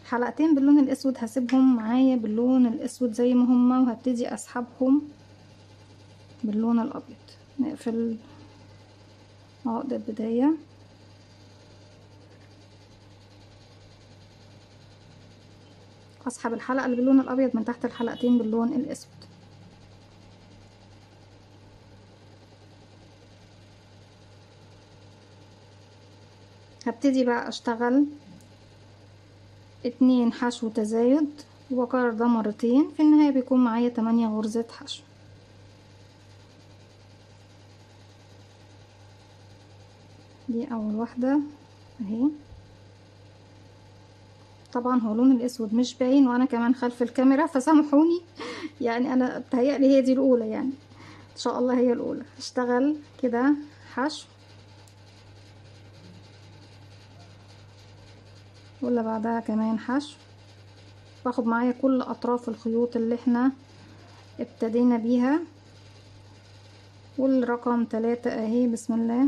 حلقتين باللون الاسود هسيبهم معايا باللون الاسود زي ما هما، وهبتدي اسحبهم باللون الابيض. نقفل عقد البداية، اسحب الحلقة اللي باللون الابيض من تحت الحلقتين باللون الاسود. هبتدي بقى اشتغل 2 حشو تزايد وبكرر ده مرتين، في النهاية بيكون معايا 8 غرزة حشو. دي اول واحدة اهي. طبعا هو لون الاسود مش باين وانا كمان خلف الكاميرا فسامحوني يعني انا بتهيألي هي دي الاولى، يعني ان شاء الله هي الاولى. هشتغل كده حشو واللي بعدها كمان حشو، باخد معايا كل اطراف الخيوط اللي احنا ابتدينا بيها. والرقم 3 اهي بسم الله.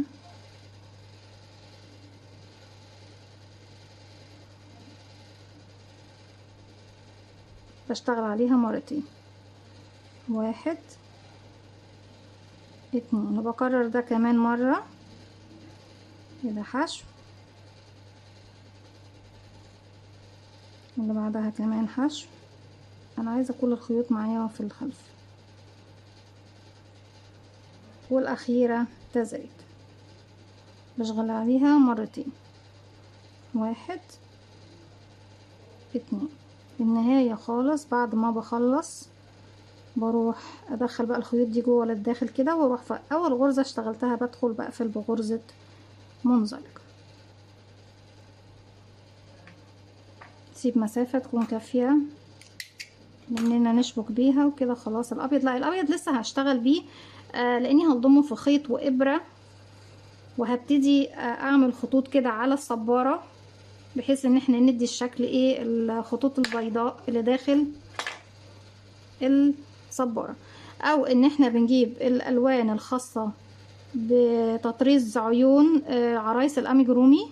بشتغل عليها مرتين، 1 2، وبكرر ده كمان مرة كده حشو، واللي بعدها كمان حشو. انا عايزة كل الخيوط معايا في الخلف، والاخيرة تزايد بشغل عليها مرتين، 1 2. في النهاية خالص بعد ما بخلص بروح ادخل بقى الخيوط دي جوه للداخل كده، واروح في اول غرزة اشتغلتها بدخل بقفل بغرزة منزلقة، تسيب مسافة تكون كافية اننا نشبك بيها وكده. خلاص الابيض، لا الابيض لسه هشتغل بيه لاني هضمه في خيط وابرة، وهبتدي اعمل خطوط كده على الصبارة بحيث ان احنا ندي الشكل ايه الخطوط البيضاء اللي داخل الصبارة، او ان احنا بنجيب الالوان الخاصة بتطريز عيون عرايس الاميجرومي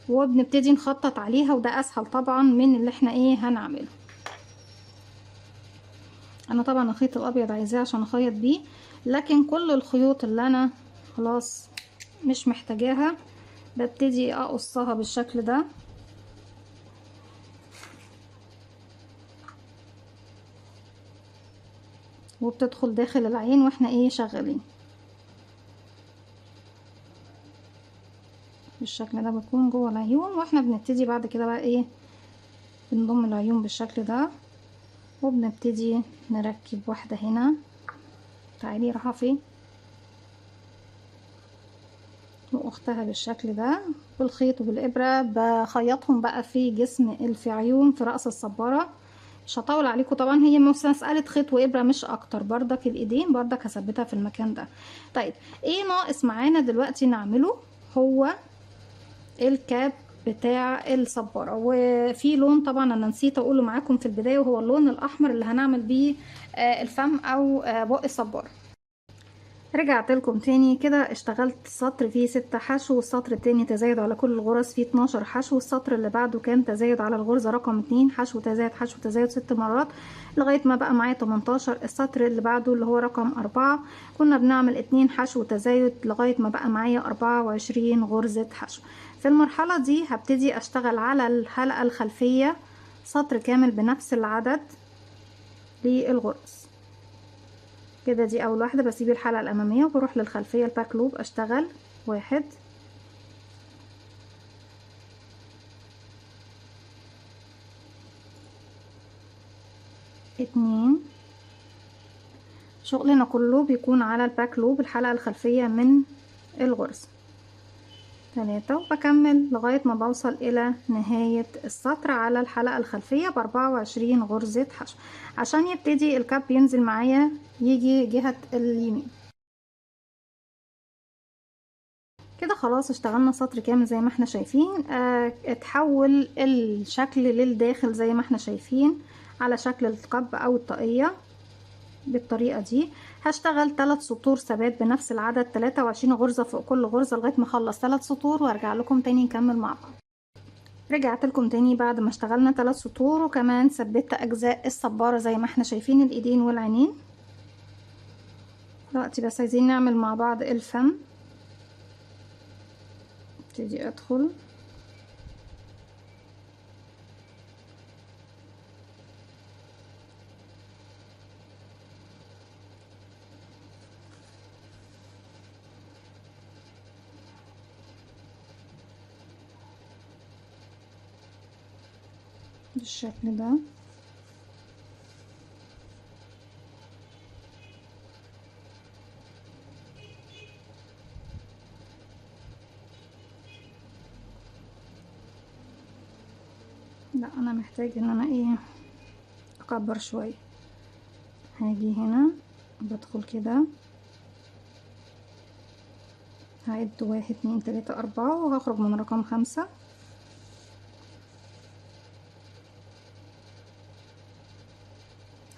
وبنبتدي نخطط عليها، وده اسهل طبعا من اللي احنا ايه هنعمله. انا طبعا الخيط الابيض عايزاه عشان اخيط بيه، لكن كل الخيوط اللي انا خلاص مش محتاجاها ببتدي اقصها بالشكل ده، وبتدخل داخل العين واحنا ايه شغالين بالشكل ده، بتكون جوه العيون. واحنا بنبتدي بعد كده بقى ايه بنضم العيون بالشكل ده، وبنبتدي نركب واحدة هنا. تعالي راحة فين، واختها بالشكل ده بالخيط وبالابرة بخيطهم بقى في جسم الفيعيون في رأس الصبارة. مش هطول عليكم طبعا، هي مسألة خيط وابرة مش اكتر. بردك الايدين بردك هثبتها في المكان ده. طيب ايه ناقص معانا دلوقتي نعمله؟ هو الكاب بتاع الصبارة، وفي لون طبعا انا نسيت اقوله معاكم في البداية، وهو اللون الاحمر اللي هنعمل بيه الفم او بق الصبارة. رجعت لكم تاني كده، اشتغلت سطر فيه 6 حشو، والسطر التاني تزايد على كل الغرز فيه 12 حشو، والسطر اللي بعده كان تزايد على الغرزة رقم 2 حشو تزايد حشو تزايد 6 مرات لغاية ما بقى معايا 18. السطر اللي بعده اللي هو رقم 4 كنا بنعمل 2 حشو تزايد لغاية ما بقى معايا 24 غرزة حشو. في المرحلة دي هبتدي اشتغل على الحلقة الخلفية سطر كامل بنفس العدد للغرز كده. دي اول واحدة، بسيب الحلقة الامامية وبروح للخلفية الباك لوب اشتغل 1 2. شغلنا كله بيكون على الباك لوب الحلقة الخلفية من الغرز 3، وبكمل لغاية ما بوصل الى نهاية السطر على الحلقة الخلفية ب24 غرزة حشو عشان يبتدي الكاب ينزل معايا يجي جهة اليمين كده. خلاص اشتغلنا سطر كامل زي ما احنا شايفين. اتحول الشكل للداخل زي ما احنا شايفين على شكل القب او الطاقية بالطريقة دي. هشتغل 3 سطور ثبات بنفس العدد 23 غرزة فوق كل غرزة لغاية ما اخلص 3 سطور وارجع لكم تاني نكمل مع بعض. رجعت لكم تاني بعد ما اشتغلنا 3 سطور، وكمان ثبت اجزاء الصبارة زي ما احنا شايفين الايدين والعينين. دلوقتي بس عايزين نعمل مع بعض الفم. ابتدي ادخل بالشكل ده. لا انا محتاج ان انا ايه اكبر شوية. هاجي هنا بدخل كده، هعد 1 2 3 4 وهخرج من رقم 5.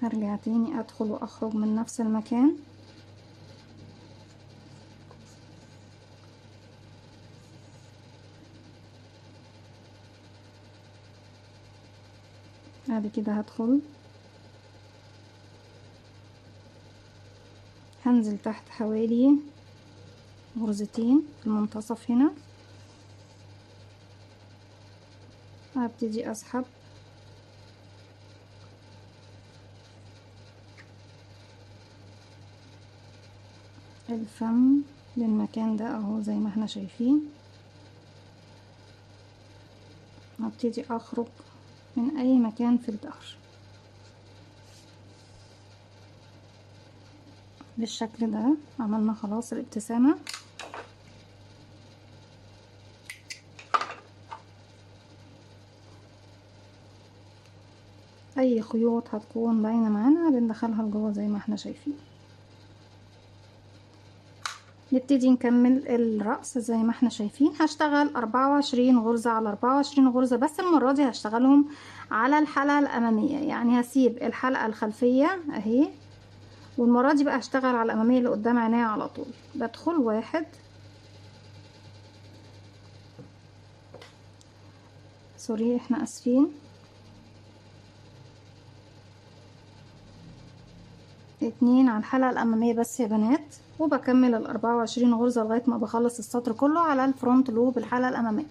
هرجع تاني ادخل واخرج من نفس المكان. بعد كده هدخل هنزل تحت حوالي غرزتين في المنتصف هنا. هبتدي اسحب الفم للمكان ده اهو زي ما احنا شايفين. هبتدي اخرج من اي مكان في الظهر بالشكل ده. عملنا خلاص الابتسامة. اي خيوط هتكون باينة معانا بندخلها لجوه زي ما احنا شايفين. نبتدي نكمل الرأس زي ما احنا شايفين. هشتغل 24 غرزة على 24 غرزة، بس المرة دي هشتغلهم على الحلقة الأمامية، يعني هسيب الحلقة الخلفية اهي، والمرة دي بقى هشتغل على الأمامية اللي قدام عينيا على طول. بدخل 1 سوري احنا اسفين 2 على الحلقة الأمامية بس يا بنات، وبكمل ال24 غرزة لغاية ما بخلص السطر كله على الفرونت لوب الحلقة الأمامية.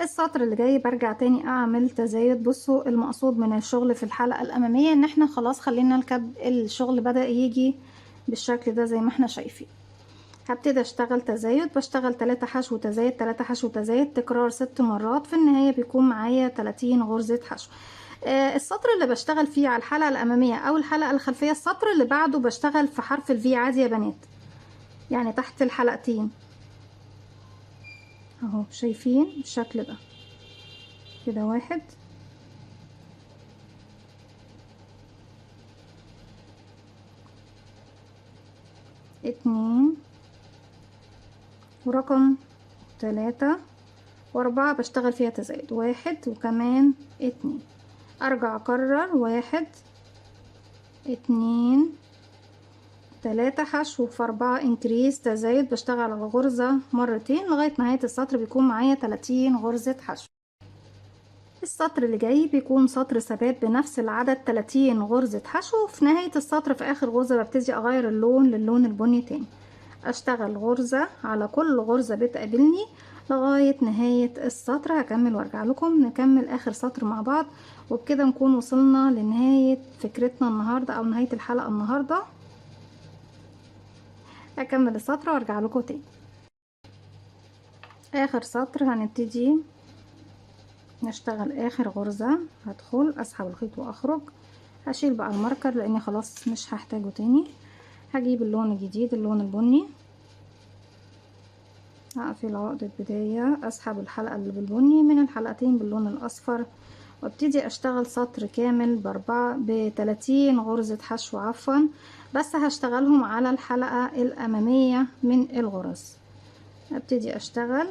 السطر اللي جاي برجع تاني اعمل تزايد. بصوا المقصود من الشغل في الحلقة الأمامية ان احنا خلاص خلينا الشغل بدأ يجي بالشكل ده زي ما احنا شايفين. هبتدي اشتغل تزايد، بشتغل 3 حشو تزايد 3 حشو تزايد تكرار 6 مرات، في النهاية بيكون معايا 30 غرزة حشو. السطر اللي بشتغل فيه على الحلقة الأمامية أو الحلقة الخلفية، السطر اللي بعده بشتغل في حرف الفي عادي يا بنات، يعني تحت الحلقتين اهو شايفين بالشكل ده كده. 1 2 ورقم 3 و4 بشتغل فيها تزايد 1 وكمان 2. ارجع اكرر 1 2 3 حشو في 4 انكريز تزايد، بشتغل على الغرزة مرتين لغاية نهاية السطر بيكون معايا 30 غرزة حشو. السطر اللي جاي بيكون سطر ثبات بنفس العدد 30 غرزة حشو. في نهاية السطر في اخر غرزة ببتدي اغير اللون للون البني تاني، اشتغل غرزة على كل غرزة بتقابلني لغاية نهاية السطر. هكمل وارجع لكم نكمل اخر سطر مع بعض، وبكده نكون وصلنا لنهاية فكرتنا النهاردة او نهاية الحلقة النهاردة. هكمل السطر وارجع لكم تاني. اخر سطر هنبتدي نشتغل اخر غرزة. هدخل اسحب الخيط واخرج، هشيل بقى الماركر لاني خلاص مش هحتاجه تاني. هجيب اللون الجديد اللون البني، هقفل عقدة بداية، اسحب الحلقة اللي بالبني من الحلقتين باللون الاصفر، وابتدي اشتغل سطر كامل ب30 غرزة حشو عفوا، بس هشتغلهم على الحلقة الامامية من الغرز. ابتدي اشتغل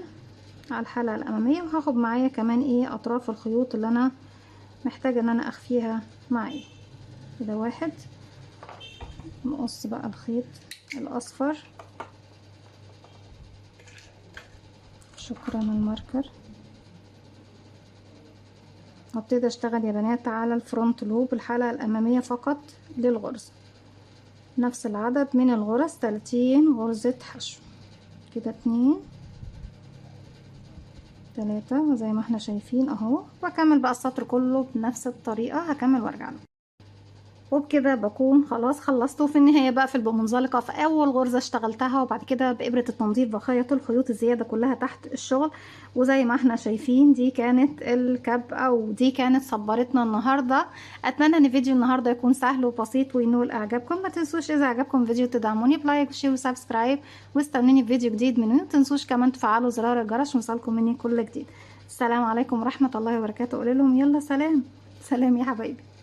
على الحلقة الامامية، وهاخد معايا كمان ايه اطراف الخيوط اللي انا محتاجة ان انا اخفيها معايا كده. 1 نقص بقى الخيط الاصفر، شكرا الماركر. وابتدي اشتغل يا بنات على الفرونت لوب، الحلقة الامامية فقط للغرزة. نفس العدد من الغرز، 30 غرزة حشو كده، 2 3 وزي ما احنا شايفين اهو. واكمل بقى السطر كله بنفس الطريقة، هكمل وارجع له. وبكده بكون خلاص خلصت. وفي النهاية بقفل بمنزلقة في اول غرزة اشتغلتها، وبعد كده بإبرة التنظيف بخيط الخيوط الزيادة كلها تحت الشغل. وزي ما احنا شايفين دي كانت الكاب، او دي كانت صبرتنا النهاردة. اتمنى ان فيديو النهاردة يكون سهل وبسيط وينول اعجابكم. ما تنسوش اذا عجبكم الفيديو تدعموني بلايك وشير وسبسكرايب، واستنوني في فيديو جديد مني. ما تنسوش كمان تفعلوا زرار الجرس ويوصلكم مني كل جديد. السلام عليكم ورحمة الله وبركاته. قولوا لهم يلا سلام. سلام يا حبايبي.